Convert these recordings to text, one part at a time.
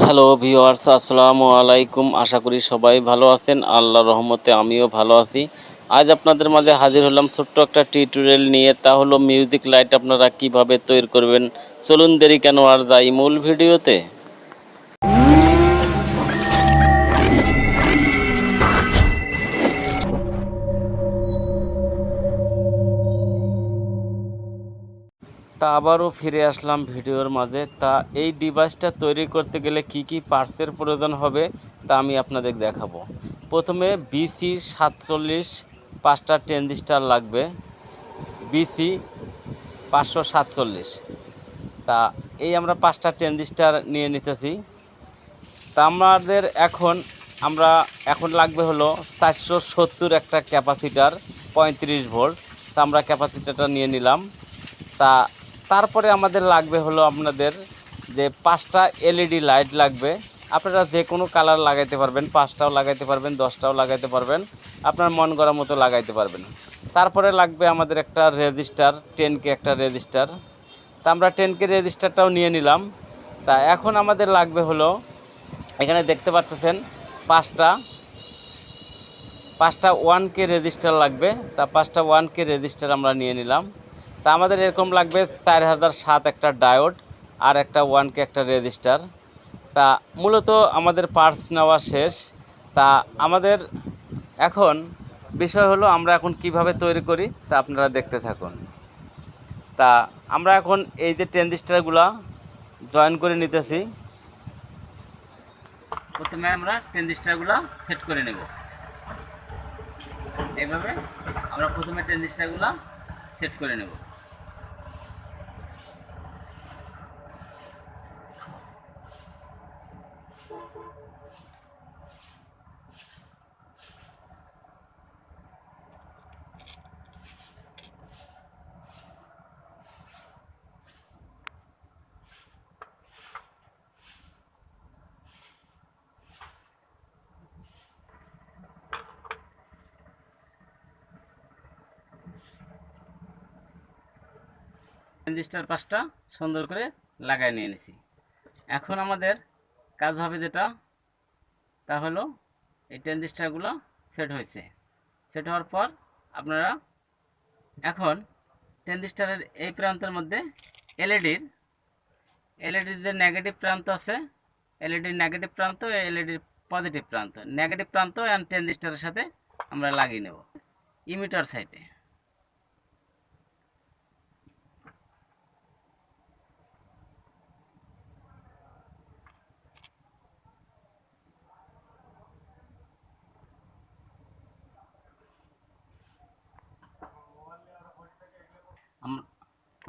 Hello viewers, আসসালামু আলাইকুম। আশা করি সবাই ভালো আছেন। আল্লাহর রহমতে আমিও ভালো আছি। আজ আপনাদের মাঝে হাজির হলাম ছোট্ট একটা টিউটোরিয়াল নিয়ে। তা হলো মিউজিক লাইট আপনারা কিভাবে তৈরি করবেন। চলুন দেরি কেন আর যাই মূল ভিডিওতে। তা আবারও ফিরে আসলাম ভিডিওর মাঝে। তা এই ডিভাইসটা তৈরি করতে গেলে কি কি পার্টসের প্রয়োজন হবে তা আমি আপনাদের দেখাবো। প্রথমে বিসি 47 5টা ট্রানজিস্টর লাগবে। বিসি 547। তা এই আমরা 5টা ট্রানজিস্টর নিয়ে নিতেছি। তা আমাদের এখন লাগবে হলো 470 একটা ক্যাপাসিটার 35 ভোল্ট। তা আমরা ক্যাপাসিটারটা নিয়ে নিলাম। তা তারপরে আমাদের লাগবে হলো আপনাদের যে 5টা এলইডি লাইট লাগবে। আপনারা যে কোনো কালার লাগাইতে পারবেন, 5টাও লাগাইতে পারবেন, 10টাও লাগাইতে পারবেন, আপনার মন করা মতো লাগাইতে পারবেন। তারপরে লাগবে আমাদের একটা রেজিস্টার, 10K একটা রেজিস্টার। তা আমরা 10K রেজিস্টারটাও নিয়ে নিলাম। তা এখন আমাদের লাগবে হলো, এখানে দেখতে পাচ্ছেন পাঁচটা পাঁচটা 1K রেজিস্টার লাগবে। তা 5টা 1K রেজিস্টার আমরা নিয়ে নিলাম। তা আমাদের এরকম লাগবে 4007 একটা ডায়োড আর একটা 1K একটা রেজিস্টার। তা মূলত আমাদের পার্টস নেওয়া শেষ। তা আমাদের এখন বিষয় হলো আমরা এখন কিভাবে তৈরি করি তা আপনারা দেখতে থাকুন। তা আমরা এখন এই যে ট্রানজিস্টারগুলো জয়েন করে নিতেছি। প্রথমে আমরা ট্রানজিস্টারগুলো সেট করে নেব। এইভাবে আমরা প্রথমে ট্রানজিস্টারগুলো সেট করে নেব। ট্রানজিস্টার 5টা সুন্দর করে লাগাই নিয়ে নিছি। এখন আমাদের কাজ হবে যেটা, তা হলো এই ট্রানজিস্টারগুলো সেট হয়েছে। সেট হওয়ার পর আপনারা এখন ট্রানজিস্টারের এই প্রান্তের মধ্যে এলইডির যে নেগেটিভ প্রান্ত আছে, এলইডির নেগেটিভ প্রান্ত, এলইডির পজিটিভ প্রান্ত, নেগেটিভ প্রান্ত অ্যান্ড ট্রানজিস্টারের সাথে আমরা লাগিয়ে নেব ইমিটার সাইডে।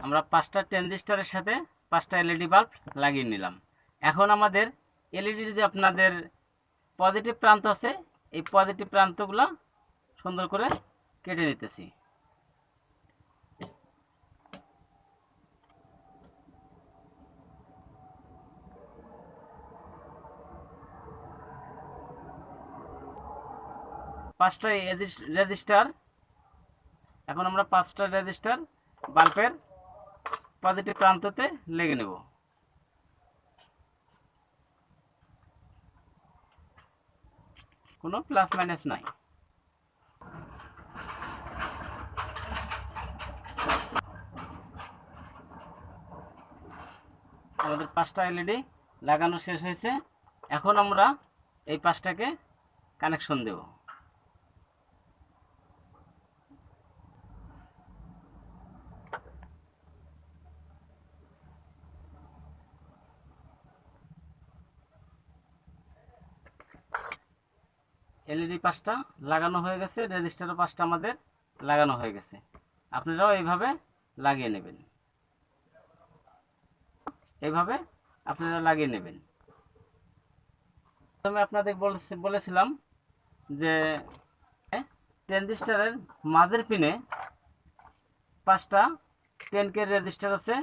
আমরা 5টা ট্রানজিস্টারের সাথে 5টা এলইডি বাল্ব লাগিয়ে নিলাম। এখন আমাদের এলইডির যে আপনাদের পজিটিভ প্রান্ত আছে, এই পজিটিভ প্রান্তগুলো সুন্দর করে কেটে নিতেছি। পাঁচটা রেজিস্টার, এখন আমরা 5টা রেজিস্টার বাল্বের পজিটিভ প্রান্ততে লেগে নেব। কোনো প্লাস মাইনাস নাই। আমাদের 5টা এলইডি লাগানো শেষ হয়েছে। এখন আমরা এই 5টাকে কানেকশন দেব। এলইডি 5টা লাগানো হয়ে গেছে, রেজিস্টারও 5টা আমাদের লাগানো হয়ে গেছে। আপনারাও এইভাবে লাগিয়ে নেবেন। এইভাবে আপনারা লাগিয়ে নেবেন। প্রথমে আপনাদের বলেছিলাম যে ট্রানজিস্টারের মাঝের পিনে 5টা 10K রেজিস্টার আছে।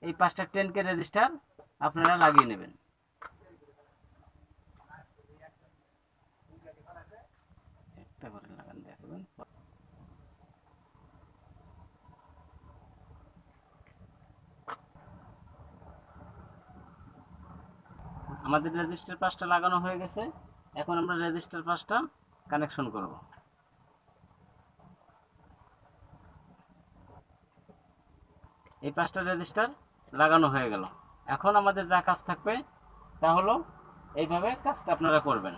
এই 5টা 10K রেজিস্টার আপনারা লাগিয়ে নেবেন। একটা করে লাগান দেখবেন। আমাদের রেজিস্টার পাসটা লাগানো হয়ে গেছে। এখন আমরা রেজিস্টার পাসটা কানেকশন করব। এই পাঁচটা রেজিস্টার লাগানো হয়ে গেল। এখন আমাদের যা কাজ থাকবে তা হলো এইভাবে কাজটা আপনারা করবেন।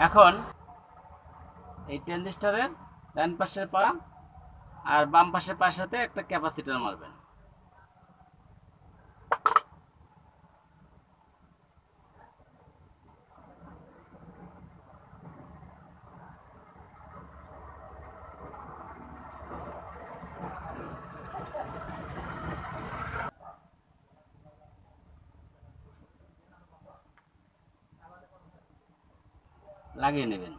এখন এই ট্রানজিস্টরের ডান পাশের পা আর বাম পাশের পায়ের সাথে একটা ক্যাপাসিটর মারবেন। লাগিয়ে নেবেন।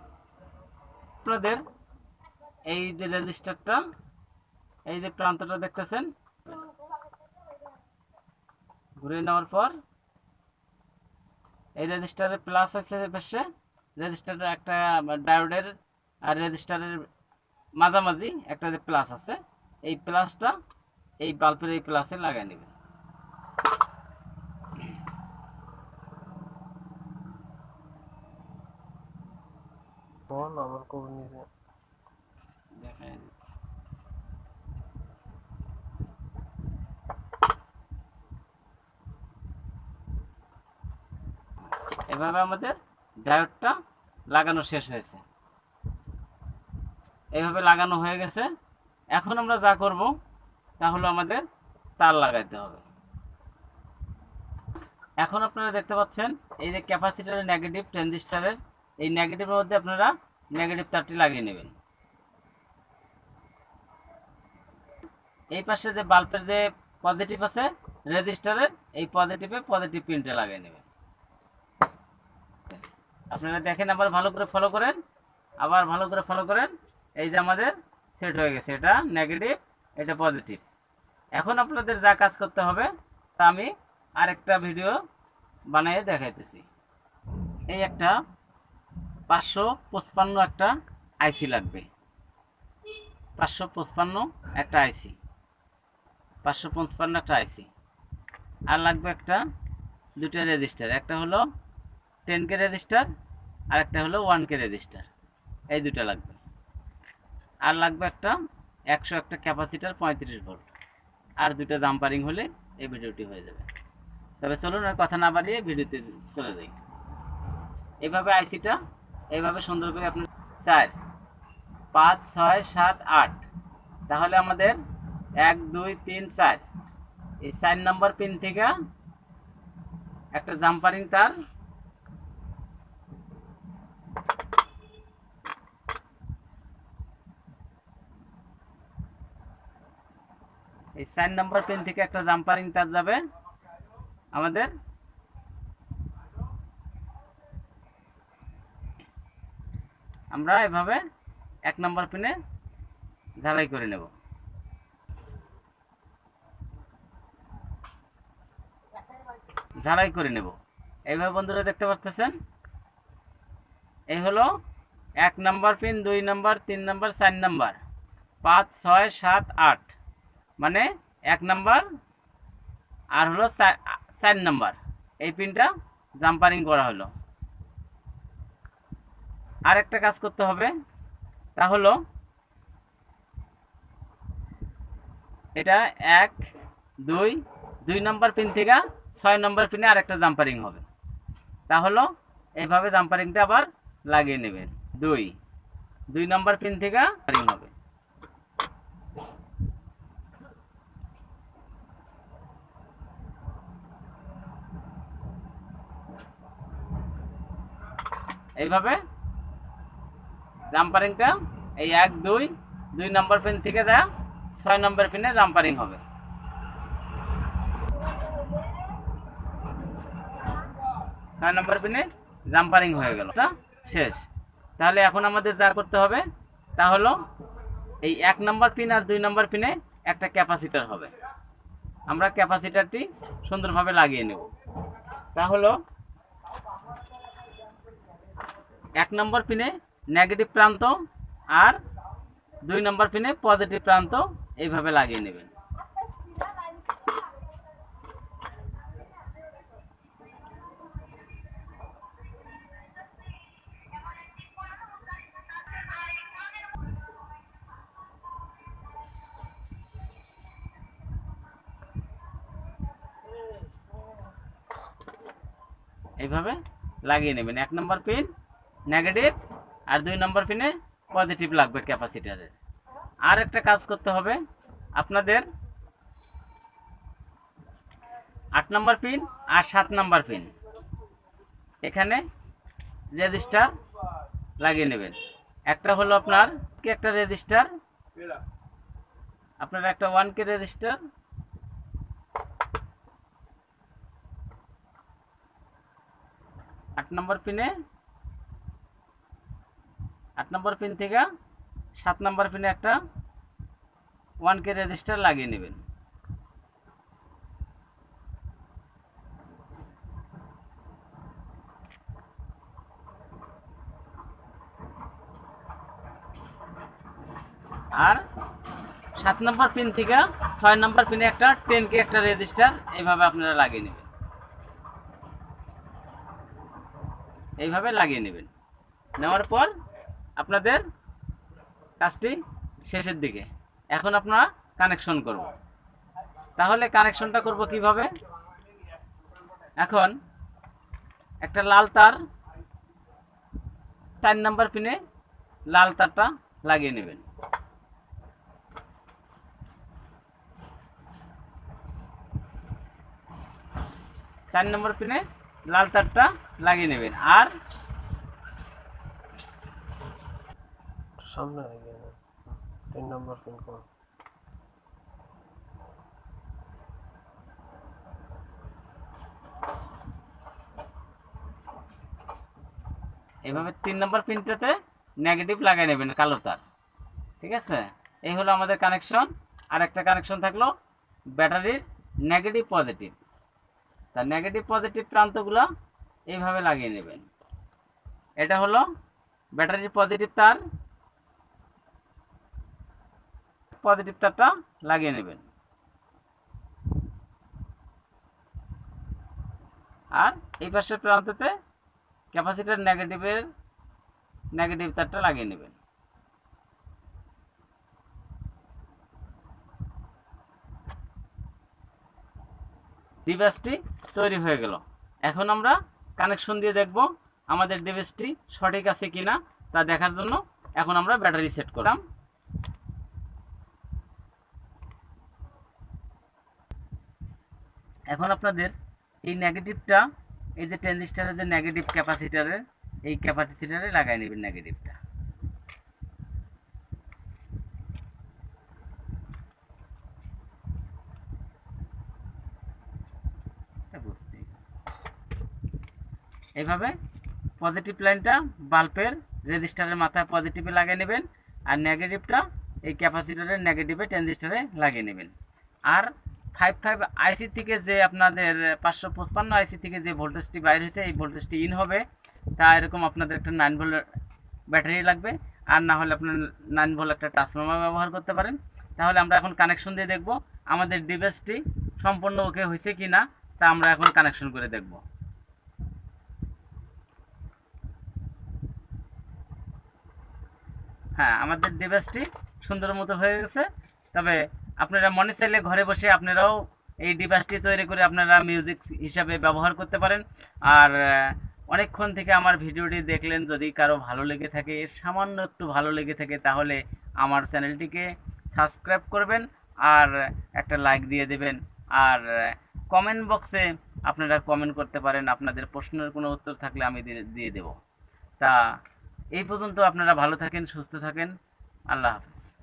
আপনাদের এই যে রেজিস্টারটা, এই যে প্রান্তটা দেখতেছেন, ঘুরিয়ে নেওয়ার পর এই রেজিস্টারের প্লাস আছে পাশে, রেজিস্টারের একটা ডায়োডের আর রেজিস্টারের মাঝামাঝি একটা যে প্লাস আছে, এই প্লাসটা এই বাল্বের এই প্লাসে লাগিয়ে নেবেন। আমার কবর নিচে দেখেন এভাবে আমাদের ডায়োডটা লাগানো শেষ হয়েছে। এইভাবে লাগানো হয়ে গেছে। এখন আমরা যা করব তা হলো আমাদের তার লাগাইতে হবে। এখন আপনারা দেখতে পাচ্ছেন এই যে ক্যাপাসিটরের নেগেটিভ ট্রানজিস্টরের এই নেগেটিভের মধ্যে আপনারা নেগেটিভ তারটি লাগিয়ে নেবেন। এই পাশে যে বাল্বের যে পজিটিভ আছে রেজিস্টারের, এই পজিটিভে পজিটিভ পিনটা লাগিয়ে নেবেন। আপনারা দেখেন, আবার ভালো করে ফলো করেন, আবার ভালো করে ফলো করেন। এই যে আমাদের সেট হয়ে গেছে, এটা নেগেটিভ, এটা পজিটিভ। এখন আপনাদের যা কাজ করতে হবে তা আমি আরেকটা ভিডিও বানিয়ে দেখাইতেছি। এই একটা 555 একটা আইসি লাগবে, 555 একটা আইসি, 555 একটা আইসি। আর লাগবে একটা দুটো রেজিস্টার, একটা হলো 10K রেজিস্টার আর একটা হলো 1K রেজিস্টার, এই দুটো লাগবে। আর লাগবে একটা 100 একটা ক্যাপাসিটার 35 ভোল্ট, আর দুটো জাম্পারিং হলে এই ভিডিওটি হয়ে যাবে। তবে চলুন আর কথা না বাড়িয়ে ভিডিওতে চলে যাই। এইভাবে আইসিটা এইভাবে সুন্দর করে আপনি 4 5 6 7 8, তাহলে আমাদের 1 2 3 4, এই 4 নম্বর পিন থেকে একটা জাম্পারিং তার এই 4 নম্বর পিন থেকে একটা জাম্পারিং তার যাবে আমাদের আমরা এভাবে 1 নম্বর পিনে ঝালাই করে নেব। ঝালাই করে নেব এইভাবে বন্ধুরা দেখতে পাচ্ছেন। এই হলো 1 নম্বর পিন, 2 নম্বর, 3 নম্বর, 4 নম্বর, 5 6 7 8, মানে 1 নম্বর আর হলো 4 নম্বর, এই পিনটা জাম্পারিং করা হলো। আর একটা কাজ করতে হবে, তা হলো এটা 1 2 2 নম্বর পিন থেকে 6 নম্বর পিনে আরেকটা জাম্পারিং হবে। তা হলো এইভাবে জাম্পারিংটা আবার লাগিয়ে নেবেন। 2 নম্বর পিন থেকে জাম্পারিং হবে। এইভাবে জাম্পারিংটা এই 1 2 নম্বর পিন থেকে যা 6 নম্বর পিনে জাম্পারিং হবে। 6 নম্বর পিনে জাম্পারিং হয়ে গেল, শেষ। তাহলে এখন আমাদের যা করতে হবে তা হলো এই 1 নম্বর পিন আর 2 নম্বর পিনে একটা ক্যাপাসিটর হবে। আমরা ক্যাপাসিটরটি সুন্দরভাবে লাগিয়ে নেব। তা হলো 1 নম্বর পিনে নেগেটিভ প্রান্ত আর 2 নম্বর পিনে পজিটিভ প্রান্ত এইভাবে লাগিয়ে নেবেন। এইভাবে লাগিয়ে নেবেন। 1 নম্বর পিন নেগেটিভ আর 2 নম্বর পিনে পজিটিভ লাগবে ক্যাপাসিটারের। আর একটা কাজ করতে হবে আপনাদের, 8 নম্বর পিন আর 7 নম্বর পিন এখানে রেজিস্টার লাগিয়ে নেবেন। একটা হলো আপনার কি একটা রেজিস্টার, আপনার একটা 1K রেজিস্টার, 8 নম্বর পিনে 8 নম্বর পিন থেকে 7 নম্বর পিনে একটা 1K রেজিস্টার লাগিয়ে নেবেন। আর 7 নম্বর পিন থেকে 6 নম্বর পিনে একটা 10K একটা রেজিস্টার এইভাবে আপনারা লাগিয়ে নেবেন। এইভাবে লাগিয়ে নেবেন। নেওয়ার পর আপনাদের কাজটি শেষের দিকে। এখন আপনারা কানেকশন করব। তাহলে কানেকশনটা করব কিভাবে? এখন একটা লাল তার 4 নম্বর পিনে লাল তারটা লাগিয়ে নেবেন। চার নম্বর পিনে লাল তারটা লাগিয়ে নেবেন। আর সামনে 3 নম্বর পিন কোন এইভাবে 3 নম্বর পিনটাতে নেগেটিভ লাগিয়ে নেবেন কালো তার। ঠিক আছে, এই হলো আমাদের কানেকশন। আর একটা কানেকশন থাকলো ব্যাটারির নেগেটিভ পজিটিভ। তা নেগেটিভ পজিটিভ প্রান্তগুলো এইভাবে লাগিয়ে নেবেন। এটা হলো ব্যাটারির পজিটিভ তার, পজিটিভ তারটা লাগিয়ে নেবেন। আর এই পাশের প্রান্ততে ক্যাপাসিটর নেগেটিভের নেগেটিভ তারটা লাগিয়ে নেবেন। ডিভাইসটি তৈরি হয়ে গেল। এখন আমরা কানেকশন দিয়ে দেখব আমাদের ডিভাইসটি সঠিক আছে কিনা তা দেখার জন্য এখন আমরা ব্যাটারি সেট করলাম। এখন আপনাদের এই নেগেটিভটা, এই যে ট্রানজিস্টরের যে নেগেটিভ ক্যাপাসিটরের, এই ক্যাপাসিটরে লাগাই নেবেন নেগেটিভটা। এইভাবে পজিটিভ লাইনটা বাল্বের রেজিস্টারের মাথায় পজিটিভে লাগিয়ে নেবেন, আর নেগেটিভটা এই ক্যাপাসিটরের নেগেটিভে ট্রানজিস্টরে লাগিয়ে নেবেন। আর 55 আইসি থেকে যে আপনাদের 555 আইসি থেকে যে ভোল্টেজটি বাইর হয়েছে, এই ভোল্টেজটি ইন হবে। তা এরকম আপনাদের একটা 9 ভোল্ট ব্যাটারি লাগবে, আর না হলে আপনার 9 ভোল্ট একটা ট্রান্সফর্মার ব্যবহার করতে পারেন। তাহলে আমরা এখন কানেকশন দিয়ে দেখব আমাদের ডিভাইসটি সম্পূর্ণ ওকে হয়েছে কি না, তা আমরা এখন কানেকশন করে দেখব। হ্যাঁ, আমাদের ডিভাইসটি সুন্দর মতো হয়ে গেছে। তবে আপনারা মনে চাইলে ঘরে বসে আপনারাও এই ডিভাইসটি তৈরি করে আপনারা মিউজিক হিসাবে ব্যবহার করতে পারেন। আর অনেকক্ষণ থেকে আমার ভিডিওটি দেখলেন, যদি কারো ভালো লেগে থাকে, সামান্য একটু ভালো লেগে থাকে, তাহলে আমার চ্যানেলটিকে সাবস্ক্রাইব করবেন আর একটা লাইক দিয়ে দেবেন। আর কমেন্ট বক্সে আপনারা কমেন্ট করতে পারেন, আপনাদের প্রশ্নের কোনো উত্তর থাকলে আমি দিয়ে দেব। তা এই পর্যন্ত আপনারা ভালো থাকেন, সুস্থ থাকেন। আল্লাহ হাফেজ।